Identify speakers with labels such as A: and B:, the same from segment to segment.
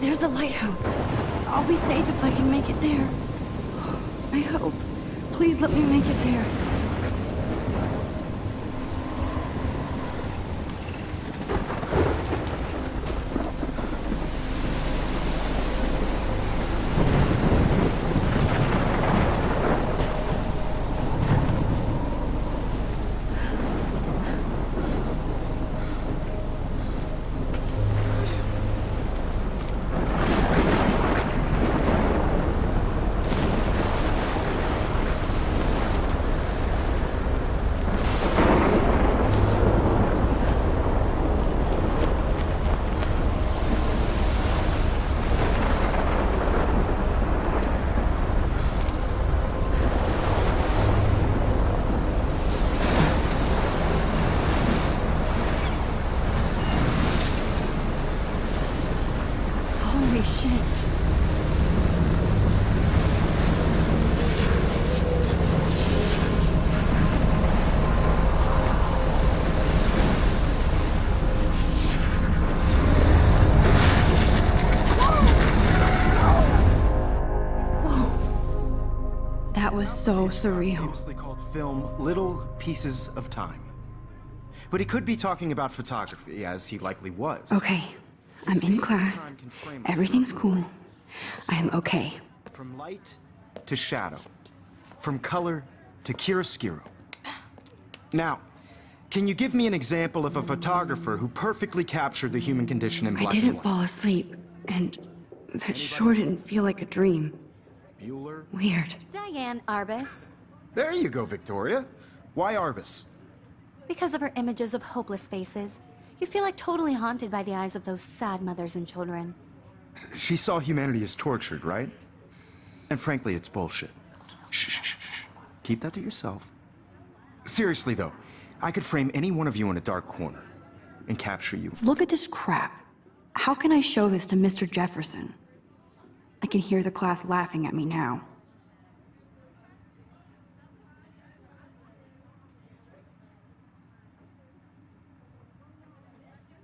A: There's the lighthouse. I'll be safe if I can make it there. I hope. Please let me make it there. Holy shit. That was so surreal.
B: Famously called film Little Pieces of Time. But he could be talking about photography, as he likely was.
A: Okay, I'm in class. Everything's cool. I am okay.
B: From light to shadow. From color to chiaroscuro. Now, can you give me an example of a photographer who perfectly captured the human condition in black and
A: I didn't
B: white?
A: fall asleep, and that sure didn't feel like a dream.
B: Bueller?
A: Weird.
C: Diane Arbus.
B: There you go, Victoria. Why Arbus?
C: Because of her images of hopeless faces, you feel like totally haunted by the eyes of those sad mothers and children.
B: She saw humanity as tortured, right? And frankly, it's bullshit. Shh, shh, shh, shh. Keep that to yourself. Seriously, though, I could frame any one of you in a dark corner and capture you.
A: Look at this crap. How can I show this to Mr. Jefferson? I can hear the class laughing at me now.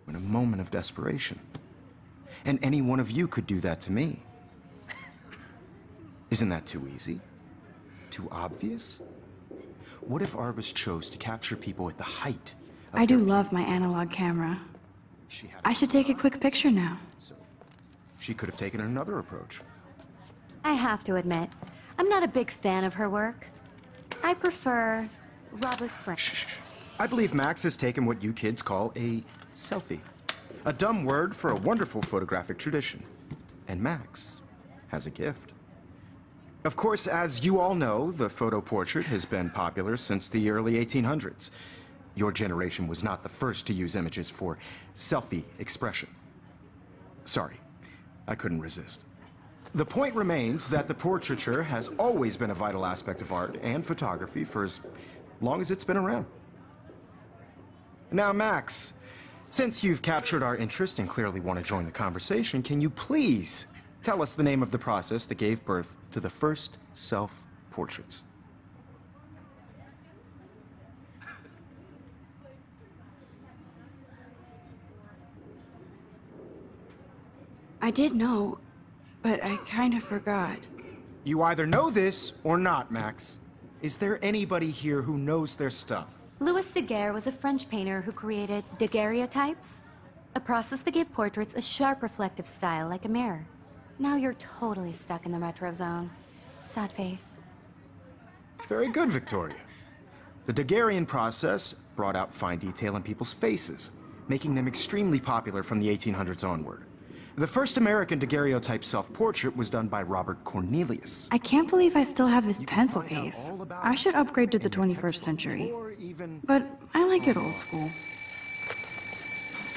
B: In a moment of desperation. And any one of you could do that to me. Isn't that too easy? Too obvious? What if Arbus chose to capture people at the height of
A: I do
B: their
A: love my
B: peak?
A: analog camera.
B: She had
A: I should take a quick picture now.
B: So she could have taken another approach.
C: I have to admit, I'm not a big fan of her work. I prefer Robert Frank.
B: Shh, shh, shh. I believe Max has taken what you kids call a selfie. A dumb word for a wonderful photographic tradition. And Max has a gift. Of course, as you all know, the photo portrait has been popular since the early 1800s. Your generation was not the first to use images for selfie expression. Sorry, I couldn't resist. The point remains that the portraiture has always been a vital aspect of art and photography for as long as it's been around. Now, Max, since you've captured our interest and clearly want to join the conversation, can you please tell us the name of the process that gave birth to the first self-portraits?
A: I did know, but I kind of forgot.
B: You either know this or not, Max. Is there anybody here who knows their stuff?
C: Louis Daguerre was a French painter who created daguerreotypes, a process that gave portraits a sharp reflective style like a mirror. Now you're totally stuck in the retro zone. Sad face.
B: Very good, Victoria. The Daguerrean process brought out fine detail in people's faces, making them extremely popular from the 1800s onward. The first American daguerreotype self-portrait was done by Robert Cornelius.
A: I can't believe I still have this
B: You can
A: pencil
B: find out
A: case.
B: all about
A: I should upgrade to the
B: in your
A: 21st
B: textbooks
A: century.
B: or even-
A: But I like it old school.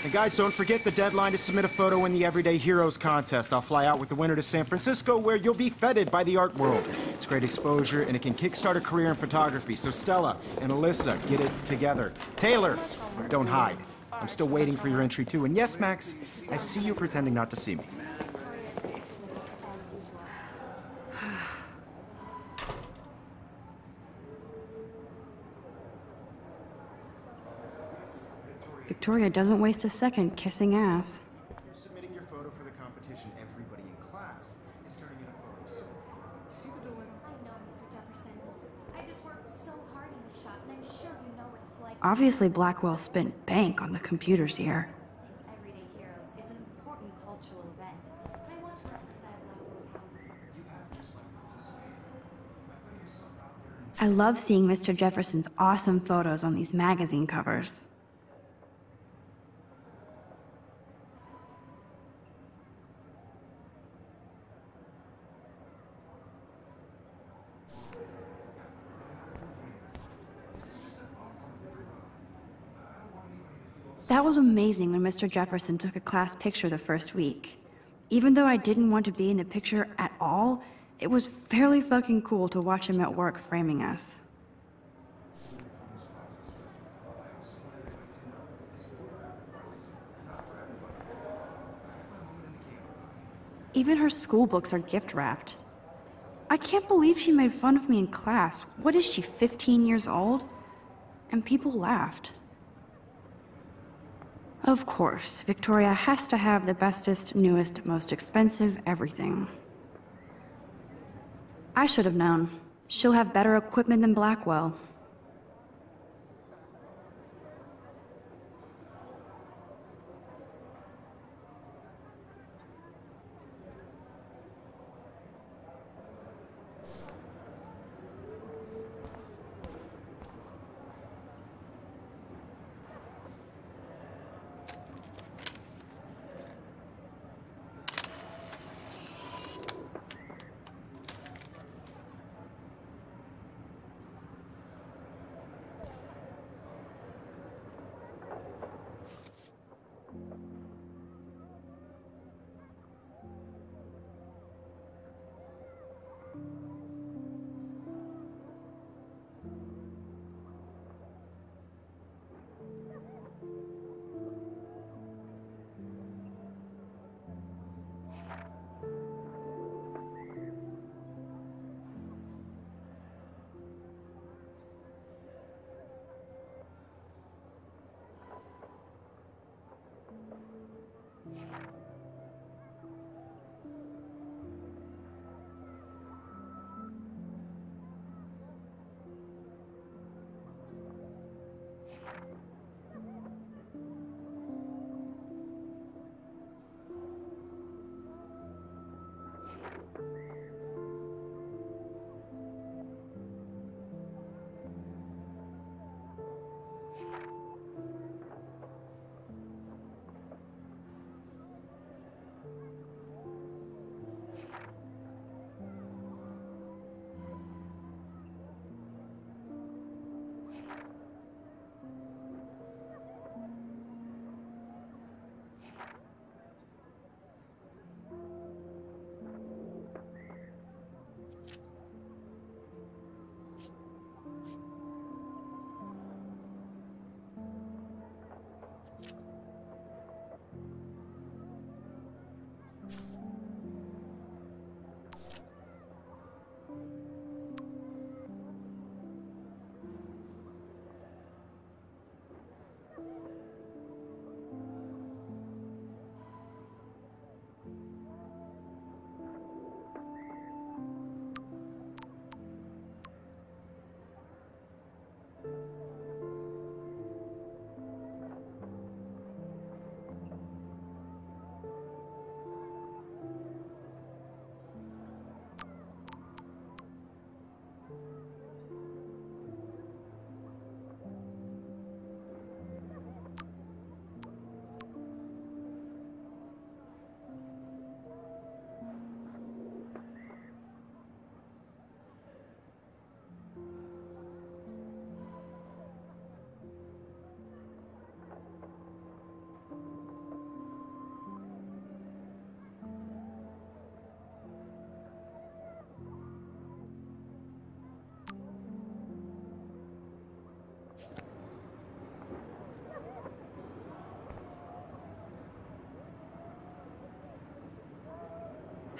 B: And guys, don't forget the deadline to submit a photo in the Everyday Heroes contest. I'll fly out with the winner to San Francisco, where you'll be feted by the art world. It's great exposure, and it can kickstart a career in photography. So Stella and Alyssa, get it together. Taylor, don't hide. I'm still waiting for your entry, too. And yes, Max, I see you pretending not to see me.
A: Victoria doesn't waste a second kissing ass.
B: You're submitting your photo for the competition. competition, everybody in class is turning in a photo. So, you see the dilemma?
C: I know, Mr. Jefferson. I just worked so hard in the shop, and I'm sure you know what it's like.
A: Obviously, Blackwell spent bank on the computers here.
C: Everyday Heroes is an important cultural event. I want to represent Blackwell Academy.
B: You have just by participating. By putting yourself out there and
A: I love seeing Mr. Jefferson's awesome photos on these magazine covers. That was amazing when Mr. Jefferson took a class picture the first week. Even though I didn't want to be in the picture at all, it was fairly fucking cool to watch him at work framing us. Even her school books are gift wrapped. I can't believe she made fun of me in class. What is she, 15 years old? And people laughed. Of course, Victoria has to have the bestest, newest, most expensive everything. I should have known. She'll have better equipment than Blackwell.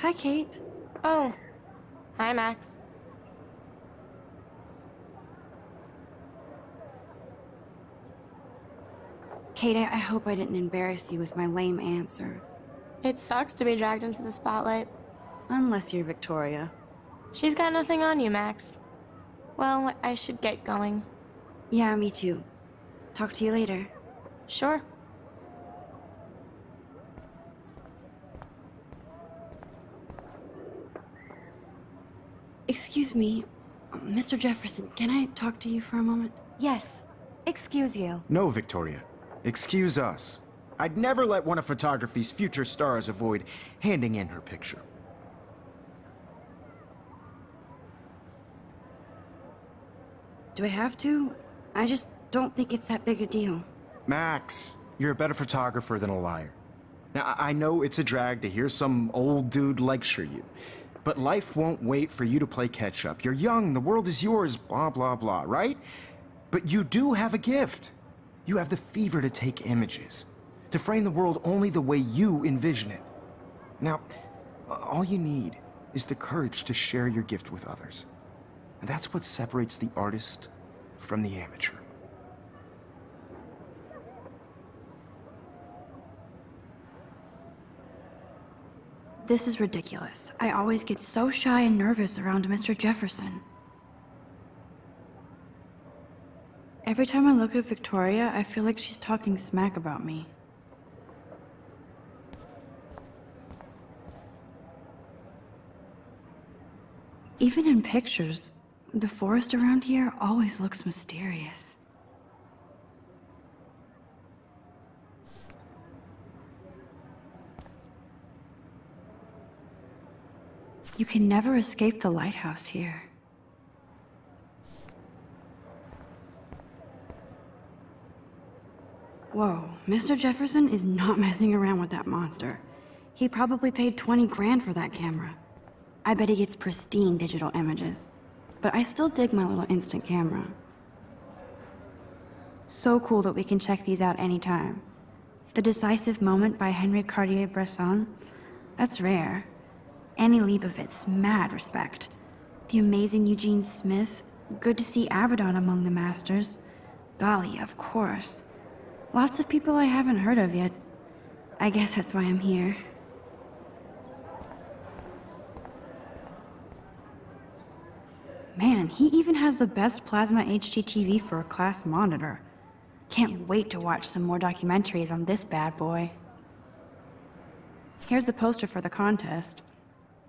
A: Hi, Kate.
D: Oh. Hi, Max.
A: Kate, I hope I didn't embarrass you with my lame answer.
D: It sucks to be dragged into the spotlight.
A: Unless you're Victoria.
D: She's got nothing on you, Max. Well, I should get going.
A: Yeah, me too. Talk to you later.
D: Sure.
A: Excuse me, Mr. Jefferson, can I talk to you for a moment?
C: Yes. Excuse you.
B: No, Victoria. Excuse us. I'd never let one of photography's future stars avoid handing in her picture.
A: Do I have to? I just don't think it's that big a deal.
B: Max, you're a better photographer than a liar. Now, I know it's a drag to hear some old dude lecture you, but life won't wait for you to play catch-up. You're young, the world is yours, blah, blah, blah, right? But you do have a gift. You have the fever to take images, to frame the world only the way you envision it. Now, all you need is the courage to share your gift with others. And that's what separates the artist from the amateur.
A: This is ridiculous. I always get so shy and nervous around Mr. Jefferson. Every time I look at Victoria, I feel like she's talking smack about me. Even in pictures, the forest around here always looks mysterious. You can never escape the lighthouse here. Whoa, Mr. Jefferson is not messing around with that monster. He probably paid 20 grand for that camera. I bet he gets pristine digital images. But I still dig my little instant camera. So cool that we can check these out anytime. The Decisive Moment by Henri Cartier-Bresson? That's rare. Annie Leibovitz, mad respect. The amazing Eugene Smith, good to see Avedon among the masters. Dali, of course. Lots of people I haven't heard of yet. I guess that's why I'm here. Man, he even has the best plasma HDTV for a class monitor. Can't wait to watch some more documentaries on this bad boy. Here's the poster for the contest.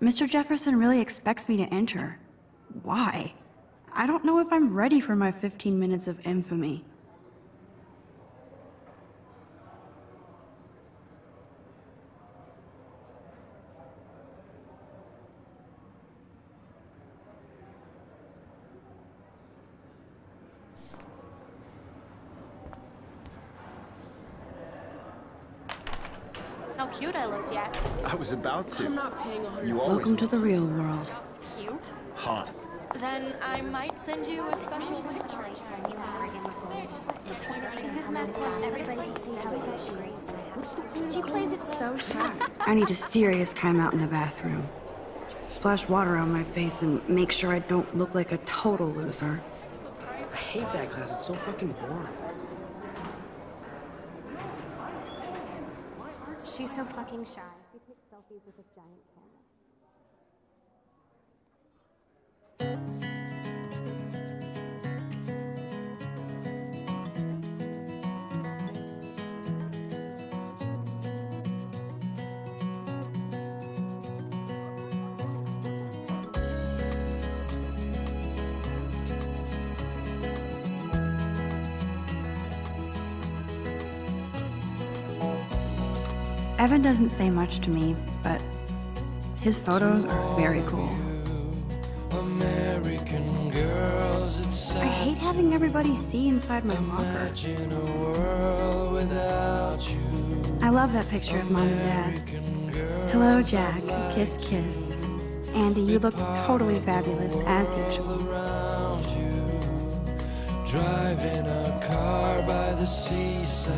A: Mr. Jefferson really expects me to enter. Why? I don't know if I'm ready for my 15 minutes of infamy.
D: How cute I looked yet.
B: I was about to.
E: I'm not paying 100.
B: You always
A: Welcome to the real world.
D: Just cute.
B: hot.
D: Then I might send you a special picture.
C: Because Max wants everybody to see how good she is. She plays it so sharp.
A: I need a serious timeout in the bathroom. Splash water on my face and make sure I don't look like a total loser.
E: I hate that class. It's so fucking boring.
C: She's so fucking shy. She takes selfies with this giant camera.
A: Evan doesn't say much to me, but his photos are very cool.
F: American girls, it's
A: I hate having everybody see inside my locker.
F: imagine a world without you.
A: I love that picture of Mom and Dad. Hello, Jack. Kiss, kiss. Andy, you look totally fabulous, as usual.
F: Around you, driving a car by the seaside,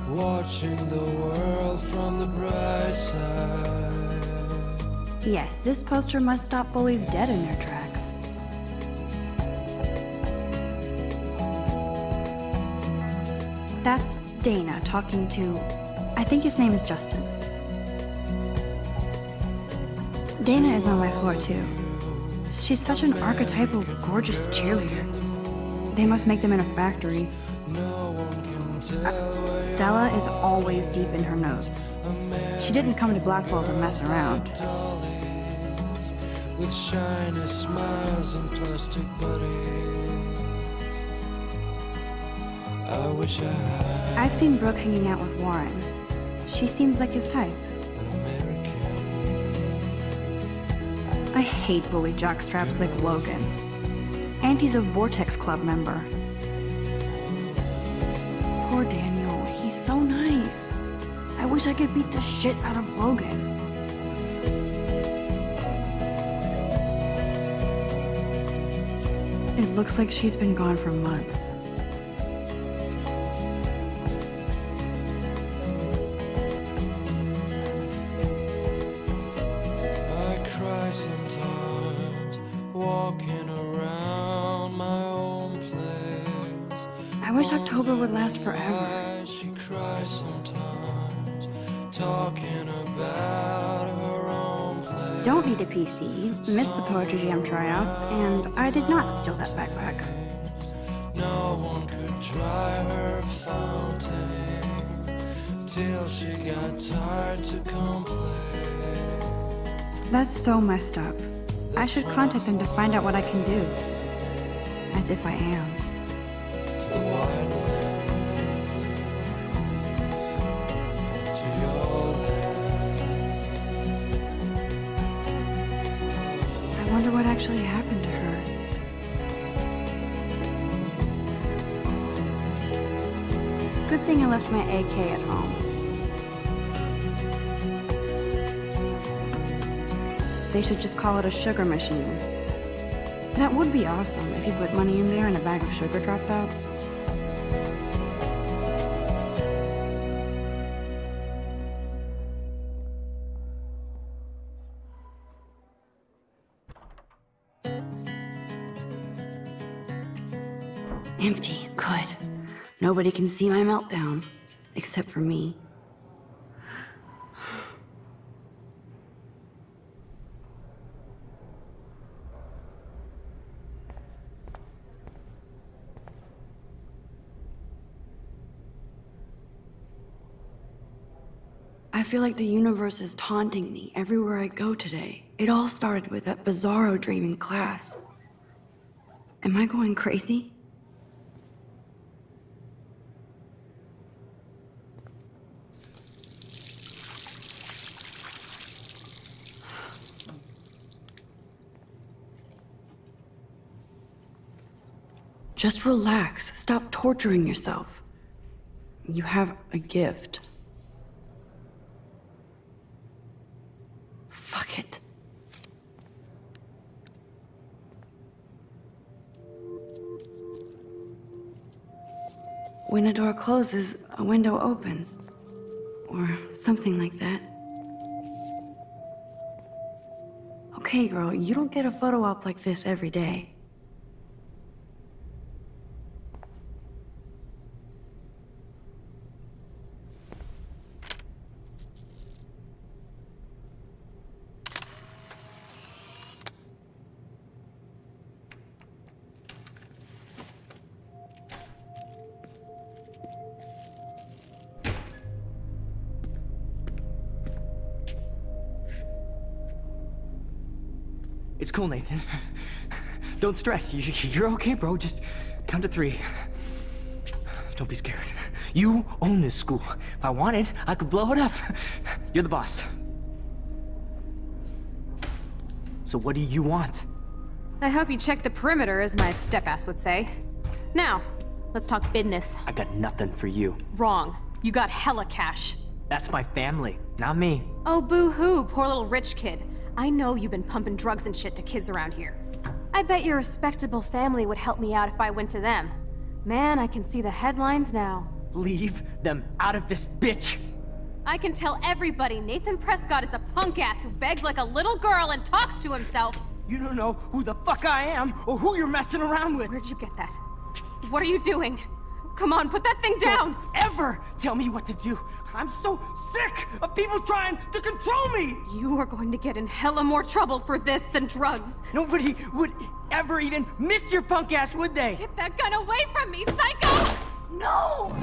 F: watching the world from the bright side.
A: Yes, this poster must stop bullies dead in their tracks. That's Dana talking to, I think his name is Justin. Dana is on my floor too. She's such an archetypal, gorgeous cheerleader. They must make them in a factory. Stella is always deep in her notes. She didn't come to Blackwell to mess around.
F: With shiny smiles and plastic buddies. I wish I had
A: I've seen Brooke hanging out with Warren. She seems like his type. I hate bully jockstraps like Logan. And he's a Vortex Club member. Poor Daniel, he's so nice. I wish I could beat the shit out of Logan. It looks like she's been gone for months.
F: I cry sometimes, walking around my own place.
A: I wish October would last forever.
F: She cries sometimes, talking about her own place.
A: Don't need a PC, missed the Poetry Jam tryouts, and I did not steal that backpack.
F: No one could dry her fountain till she got tired to complain.
A: That's so messed up. I should contact them to find out what I can do. As if I am.
F: To the wide land, to your land.
A: I wonder what actually happened to her. Good thing I left my AK at home. They should just call it a sugar machine. That would be awesome if you put money in there and a bag of sugar dropped out. Empty. Good. Nobody can see my meltdown. Except for me. I feel like the universe is taunting me everywhere I go today. It all started with that bizarro dream in class. Am I going crazy? Just relax. Stop torturing yourself. You have a gift. Fuck it. When a door closes, a window opens. Or something like that. Okay, girl, you don't get a photo op like this every day.
E: It's cool, Nathan. Don't stress. You're okay, bro. Just count to 3. Don't be scared. You own this school. If I wanted, I could blow it up. You're the boss. So what do you want?
G: I hope you checked the perimeter, as my step-ass would say. Now, let's talk business.
E: I got nothing for you.
G: Wrong. You got hella cash.
E: That's my family, not me.
G: Oh, boo-hoo, poor little rich kid. I know you've been pumping drugs and shit to kids around here. I bet your respectable family would help me out if I went to them. Man, I can see the headlines now.
E: Leave them out of this bitch!
G: I can tell everybody Nathan Prescott is a punk ass who begs like a little girl and talks to himself.
E: You don't know who the fuck I am or who you're messing around with.
G: Where'd you get that? What are you doing? Come on, put that thing down!
E: Don't ever tell me what to do. I'm so sick of people trying to control me!
G: You are going to get in hella more trouble for this than drugs.
E: Nobody would ever even miss your punk ass, would they?
G: Get that gun away from me, psycho!
E: No!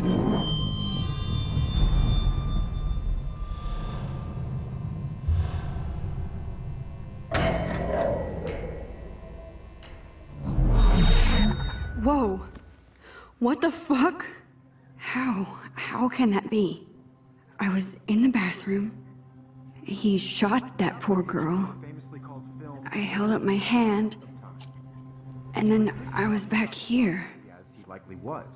A: Whoa. What the fuck? How can that be? I was in the bathroom. He shot that poor girl. I held up my hand. And then I was back here.
B: As he likely was.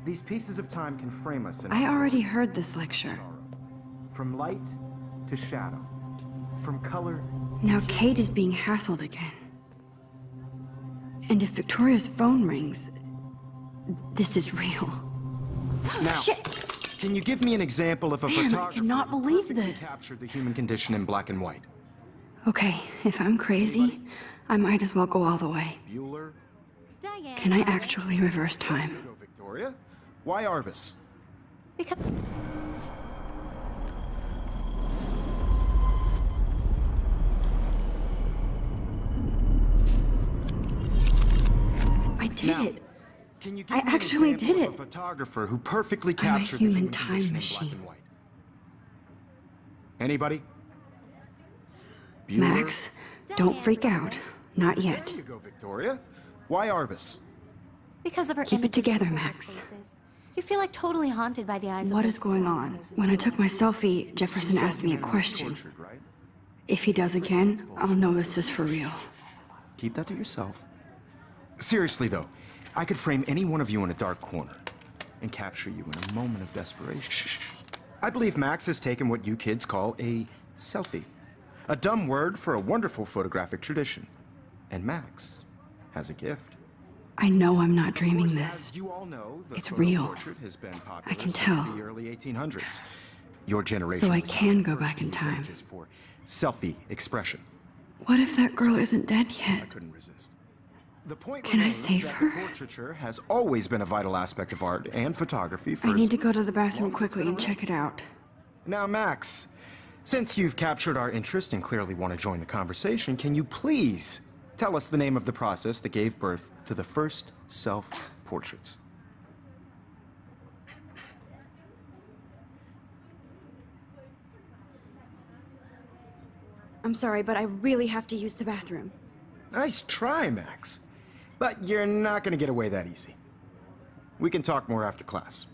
B: These pieces of time can frame us in
A: I already heard this lecture.
B: from light to shadow, from color.
A: Now Kate is being hassled again. And if Victoria's phone rings, this is real.
B: Now,
A: Shit!
B: can you give me an example of a
A: Man, I
B: photographer
A: cannot
B: who
A: believe
B: perfectly
A: this.
B: captured the human condition in black and white?
A: Okay, if I'm crazy, I might as well go all the way.
B: Bueller?
C: Diane.
A: Can I actually reverse time?
B: Go, Victoria. Why Arbus?
C: Because...
A: I did
B: Now,
A: it.
B: Can you give
A: I
B: me an
A: actually
B: example
A: did
B: of
A: it.
B: a photographer who perfectly
A: I'm a
B: captured
A: human
B: the
A: time
B: condition in
A: machine.
B: black and white? Anybody? Bueller?
A: Max, don't freak out. Not yet.
B: There you go, Victoria. Why Arbus?
C: Because of her
A: Keep it
C: images
A: together,
C: of
A: Max.
C: faces. You feel like totally haunted by the eyes of
A: What
C: those
A: is going
C: sad
A: on?
C: mothers and
A: When I
C: children.
A: took my selfie, Jefferson asked me a question.
B: Tortured, right?
A: If he does again, I'll know this is for real.
B: Keep that to yourself. Seriously, though, I could frame any one of you in a dark corner and capture you in a moment of desperation. I believe Max has taken what you kids call a selfie. A dumb word for a wonderful photographic tradition. And Max has a gift.
A: I know I'm not dreaming
B: Of course,
A: this.
B: as you all know, the
A: It's
B: photo
A: real.
B: portrait has been popular
A: I can
B: since
A: tell.
B: the early 1800s. Your generation
A: So I
B: was the
A: can go
B: first
A: back
B: to
A: in
B: use
A: time.
B: images for selfie expression.
A: What if that girl isn't dead
B: I
A: yet?
B: couldn't resist. The point
A: Can I
B: remains
A: save
B: that
A: her?
B: the portraiture has always been a vital aspect of art and photography for
A: I need
B: as
A: to go to the bathroom
B: long as it's
A: quickly
B: been
A: and check it out.
B: Now, Max, since you've captured our interest and clearly want to join the conversation, can you please tell us the name of the process that gave birth to the first self-portraits?
A: I'm sorry, but I really have to use the bathroom.
B: Nice try, Max. But you're not going to get away that easy. We can talk more after class.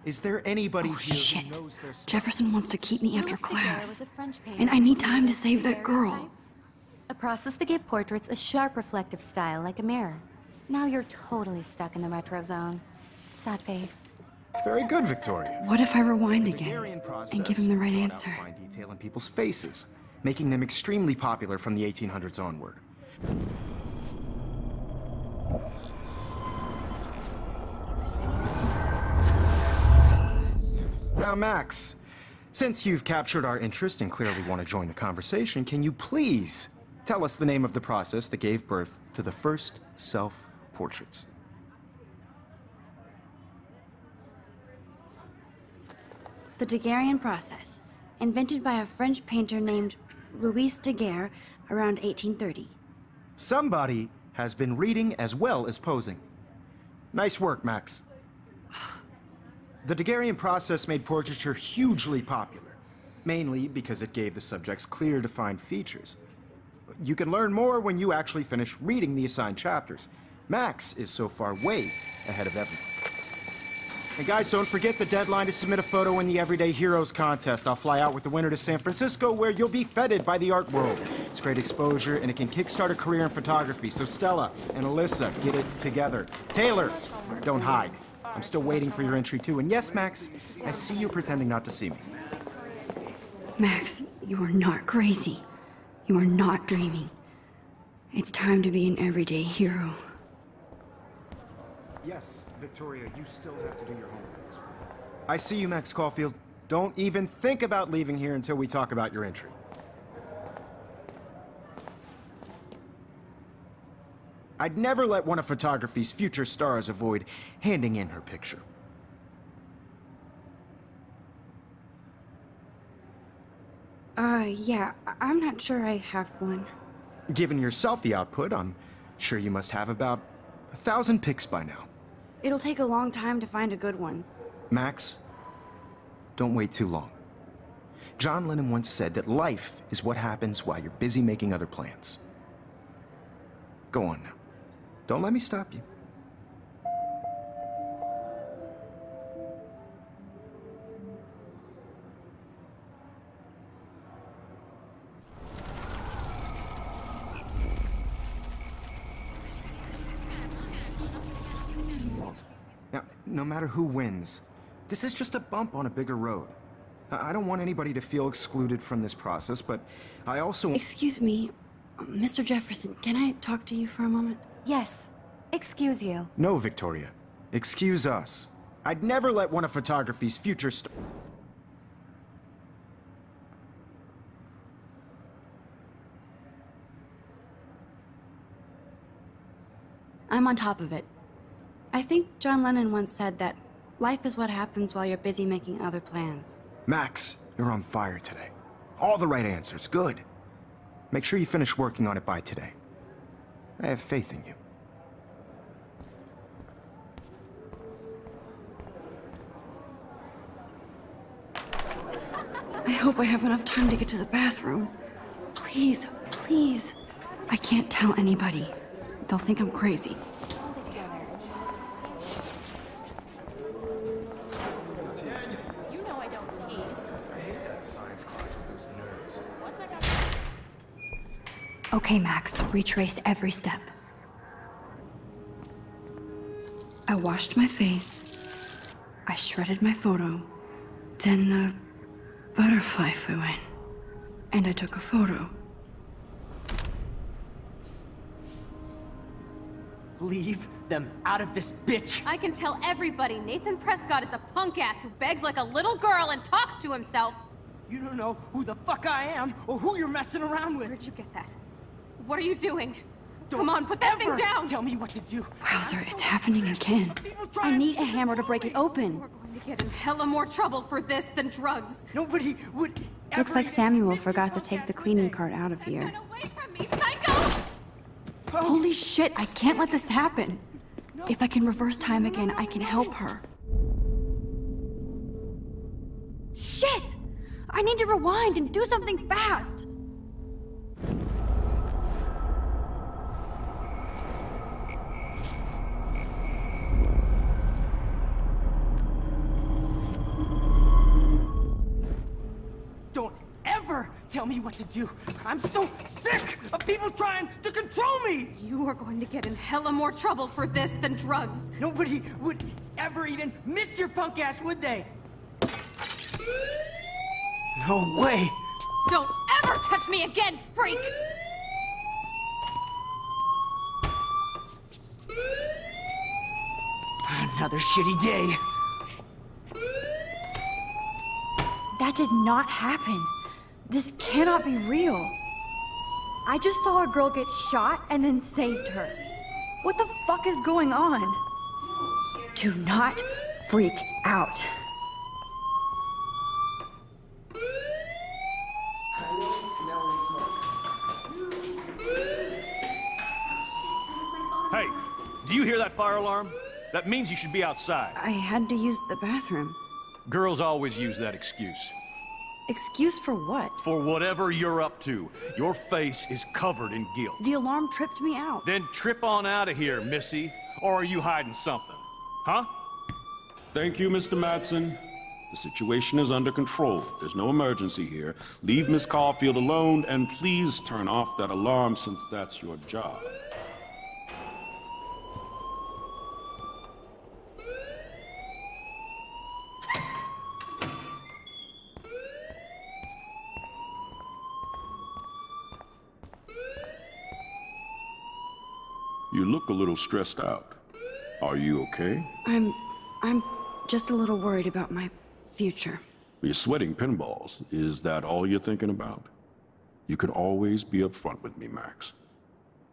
B: Is there anybody
A: Oh,
B: here
A: shit.
B: who knows their stuff?
A: Jefferson wants to keep me after
C: Louis Daguerre
A: class.
C: was a French painter
A: And I need
C: who
A: time to
C: created
A: save that girl.
C: daguerreotypes, a process that gave portraits a sharp reflective style like a mirror. Now you're totally stuck in the retro zone. Sad face.
B: Very good, Victoria.
A: What if I rewind
B: The
A: again
B: Daguerrean process
A: and give him the right
B: brought out
A: answer?
B: fine detail in people's faces, making them extremely popular from the 1800s onward. Now, Max, since you've captured our interest and clearly want to join the conversation, can you please tell us the name of the process that gave birth to the first self-portraits?
A: The Daguerrean process, invented by a French painter named Louis Daguerre around 1830.
B: Somebody has been reading as well as posing. Nice work, Max. The Daguerrean process made portraiture hugely popular, mainly because it gave the subjects clear, defined features. You can learn more when you actually finish reading the assigned chapters. Max is so far way ahead of everyone. And guys, don't forget the deadline to submit a photo in the Everyday Heroes contest. I'll fly out with the winner to San Francisco, where you'll be feted by the art world. It's great exposure, and it can kickstart a career in photography. So Stella and Alyssa, get it together. Taylor, don't hide. I'm still waiting for your entry, too. And yes, Max, I see you pretending not to see me.
A: Max, you are not crazy. You are not dreaming. It's time to be an everyday hero.
B: Yes, Victoria, you still have to do your homework. I see you, Max Caulfield. Don't even think about leaving here until we talk about your entry. I'd never let one of photography's future stars avoid handing in her picture.
A: Yeah, I'm not sure I have one.
B: Given your selfie output, I'm sure you must have about 1,000 pics by now.
A: It'll take a long time to find a good one.
B: Max, don't wait too long. John Lennon once said that life is what happens while you're busy making other plans. Go on now. Don't let me stop you. Now, no matter who wins, this is just a bump on a bigger road. I don't want anybody to feel excluded from this process, but I also...
A: Excuse me, Mr. Jefferson, can I talk to you for a moment?
C: Yes. Excuse you.
B: No, Victoria. Excuse us. I'd never let one of photography's future
A: I'm on top of it. I think John Lennon once said that life is what happens while you're busy making other plans.
B: Max, you're on fire today. All the right answers. Good. Make sure you finish working on it by today. I have faith in you.
A: I hope I have enough time to get to the bathroom. Please, please. I can't tell anybody. They'll think I'm crazy.
G: You know I don't tease.
B: I hate that science class with those nerds.
G: What's that got?
A: Okay, Max, retrace every step. I washed my face. I shredded my photo. Then the butterfly flew in. And I took a photo.
E: Leave them out of this bitch!
G: I can tell everybody Nathan Prescott is a punk ass who begs like a little girl and talks to himself.
E: You don't know who the fuck I am or who you're messing around with.
G: Where'd you get that? What are you doing?
E: Don't
G: Come on, put that thing
E: ever
G: down!
E: Tell me what to do.
A: Wowzer, it's happening again. I need a hammer to break it open.
G: We're going to get in hella more trouble for this than drugs.
E: Nobody would ever
A: Looks like
E: even
A: Samuel
E: miss your
A: forgot to take the
E: podcast
A: cleaning
E: with
A: cart out of here.
G: Get away from me, psycho!
A: Holy shit, I can't let this happen. If I can reverse time again, I can help her. Shit! I need to rewind and do something fast.
E: Don't ever tell me what to do. I'm so sick of people trying to control me.
G: You are going to get in hella more trouble for this than drugs.
E: Nobody would ever even miss your punk ass, would they? No way.
G: Don't ever touch me again, freak!
E: Another shitty day.
A: That did not happen. This cannot be real. I just saw a girl get shot and then saved her. What the fuck is going on? Do not freak out.
H: Hey, do you hear that fire alarm? That means you should be outside.
A: I had to use the bathroom.
H: Girls always use that excuse.
A: Excuse for what?
H: For whatever you're up to, your face is covered in guilt.
A: The alarm tripped me out.
H: Then trip on out of here, Missy. Or are you hiding something? Huh?
I: Thank you, Mr. Madsen. The situation is under control. There's no emergency here. Leave Miss Caulfield alone, and please turn off that alarm since that's your job. You look a little stressed out. Are you okay?
A: I'm just a little worried about my future.
I: You're sweating pinballs. Is that all you're thinking about? You can always be upfront with me, Max.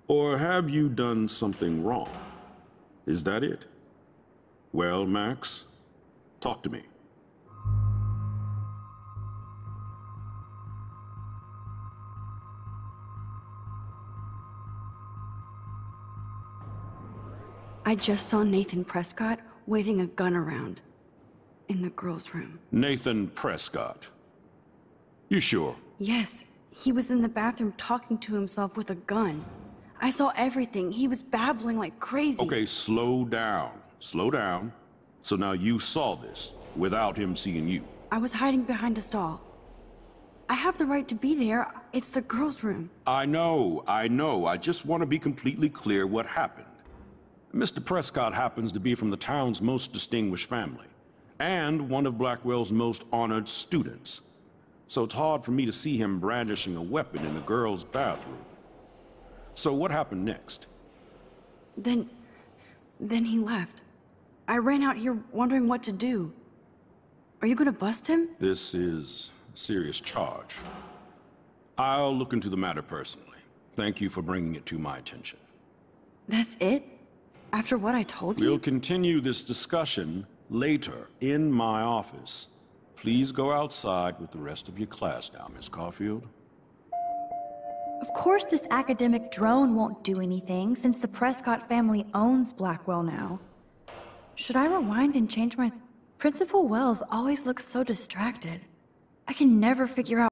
I: Or have you done something wrong? Is that it? Well, Max, talk to me.
A: I just saw Nathan Prescott waving a gun around in the girls' room.
I: Nathan Prescott. You sure?
A: Yes, he was in the bathroom talking to himself with a gun. I saw everything. He was babbling like crazy.
I: Okay, slow down. Slow down. So now you saw this without him seeing you.
A: I was hiding behind a stall. I have the right to be there. It's the girls' room.
I: I know. I just want to be completely clear what happened. Mr. Prescott happens to be from the town's most distinguished family, and one of Blackwell's most honored students. So it's hard for me to see him brandishing a weapon in the girls' bathroom. So what happened next?
A: Then he left. I ran out here wondering what to do. Are you gonna bust him?
I: This is a serious charge. I'll look into the matter personally. Thank you for bringing it to my attention.
A: That's it? After what I told you?
I: We'll continue this discussion later in my office. Please go outside with the rest of your class now, Miss Caulfield.
J: Of course this academic drone won't do anything, since the Prescott family owns Blackwell now. Should I rewind and change my... Principal Wells always looks so distracted. I can never figure out